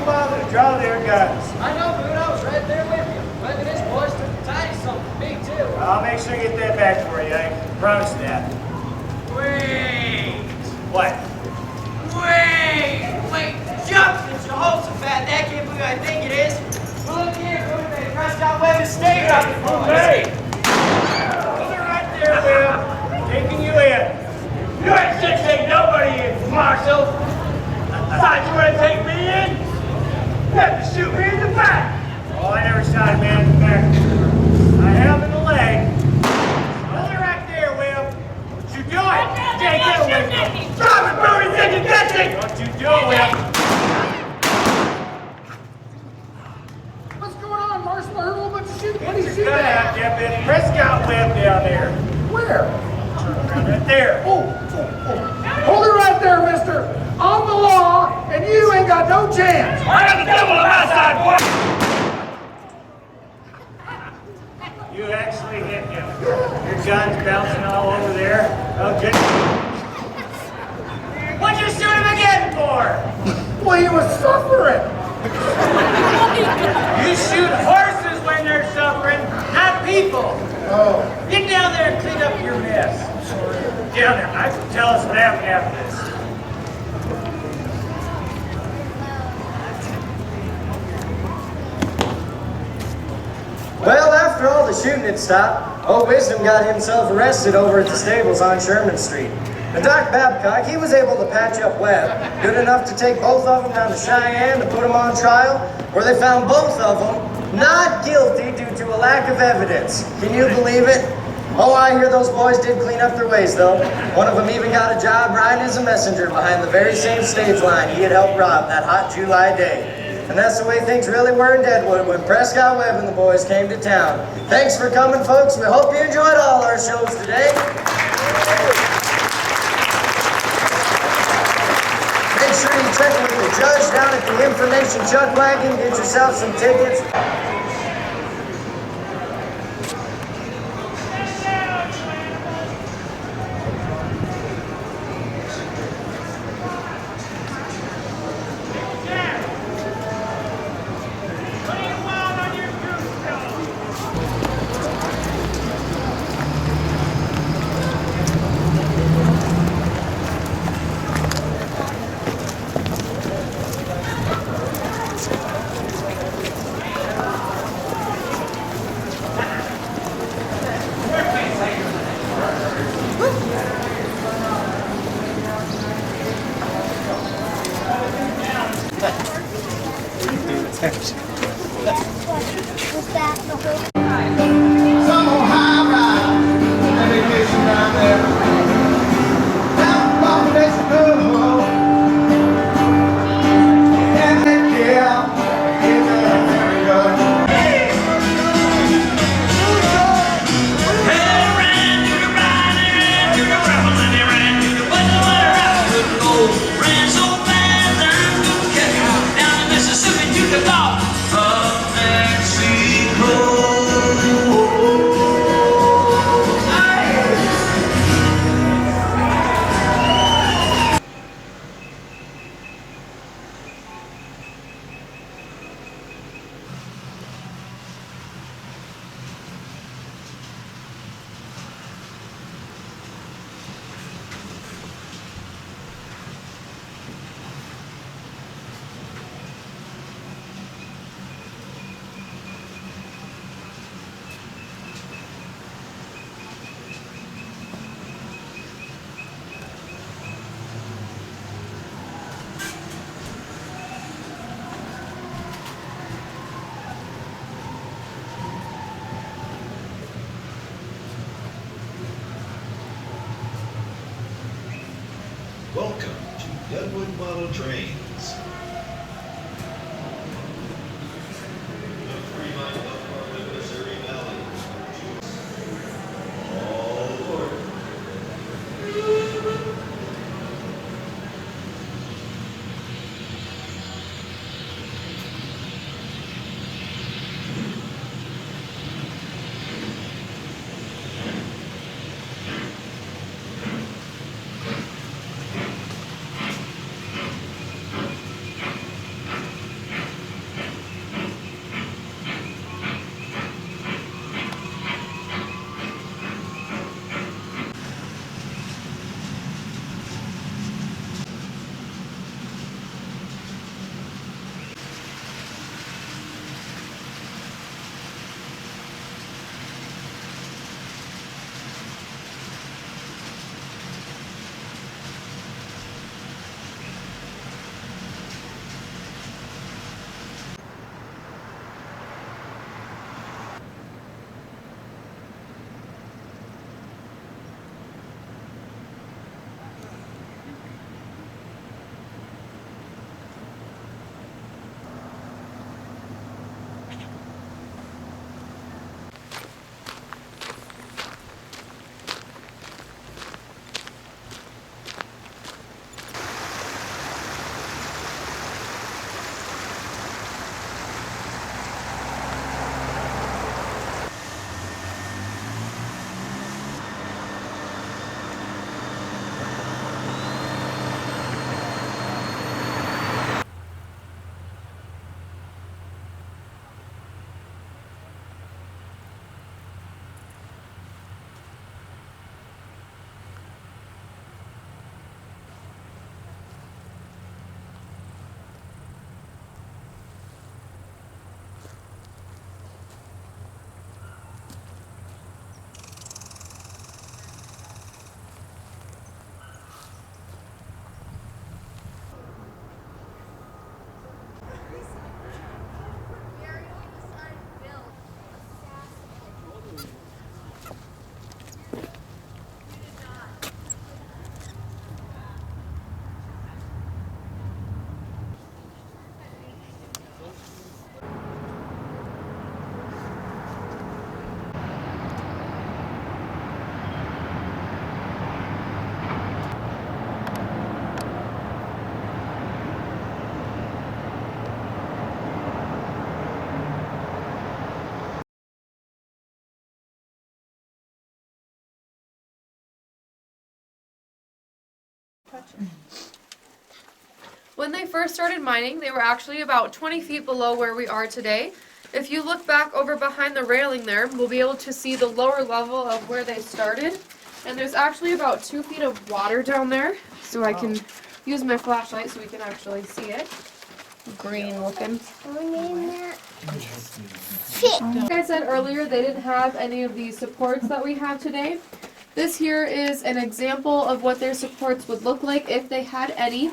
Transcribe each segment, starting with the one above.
bother to draw their guns. I know, Boone. I was right there with you. Maybe this boy's took the tiny something. Me, too. I'll make sure to get that back for you. I promise that. Wait. What? Wait. Jump! Since your hole's so fat, that can't be what I think it is. Well, look here, Boone. They pressed out web and stayed up the boys. Hey! Hold it right there, Will. Taking you in. You ain't six, ain't nobody in, Marshal. Thought you want to take me in? You have to shoot me in the back. Oh, I never shot a man in the back. I have in the leg. Hold it right there, Will. Don't you do it. Take it away from me. Drop it, Boone, take it, that's it. Don't you do it, Will. What's going on, Marshal? I heard a whole bunch of shooting. What do you You're see gonna there? have to have that Prescott web down there. Where? Right there. Oh. Hold it right there, mister. I'm the law, and you ain't got no chance. I got the devil on my side, boy. You actually hit him. Your gun's bouncing all over there. Okay. What'd you shoot him again for? Well, he was suffering. You shoot horses when they're suffering, not people. Oh. Get down there and clean up your mess. Down there. I can tell us what happened after this. Well, after all the shooting had stopped, old Wisdom got himself arrested over at the stables on Sherman Street. But Doc Babcock, he was able to patch up Webb, good enough to take both of them down to Cheyenne to put them on trial, where they found both of them not guilty due to a lack of evidence. Can you believe it? Oh, I hear those boys did clean up their ways, though. One of them even got a job riding as a messenger behind the very same stage line he had helped rob that hot July day. And that's the way things really were in Deadwood when Prescott Webb and the boys came to town. Thanks for coming, folks. We hope you enjoyed all our shows today. Make sure you check with the judge down at the Information Chuck Wagon. Get yourself some tickets. What's that? Some old high ride, and vacation down there. Down off this good and they kill, very good. Ran so fast, I'm gonna catch you down in Mississippi to the Gulch of Mexico. Welcome to Deadwood Model Trains. The 3 mile up part of the Missouri Valley. All aboard. When they first started mining, they were actually about 20 feet below where we are today. If you look back over behind the railing there, we'll be able to see the lower level of where they started. And there's actually about 2 feet of water down there, so I can use my flashlight so we can actually see it. Green looking. Like I said earlier, they didn't have any of these supports that we have today. This here is an example of what their supports would look like if they had any.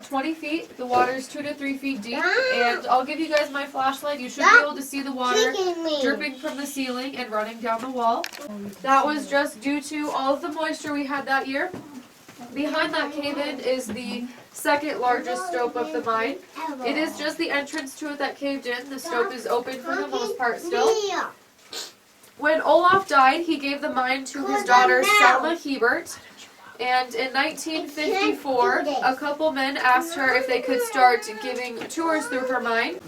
20 feet, the water is 2 to 3 feet deep, and I'll give you guys my flashlight. You should be able to see the water dripping from the ceiling and running down the wall. That was just due to all of the moisture we had that year. Behind that cave-in is the second largest stope of the mine. It is just the entrance to it that caved in. The stope is open for the most part still. When Olaf died, he gave the mine to his daughter Selma Hebert. And in 1954, a couple men asked her if they could start giving tours through her mine.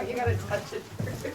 You gotta touch it first.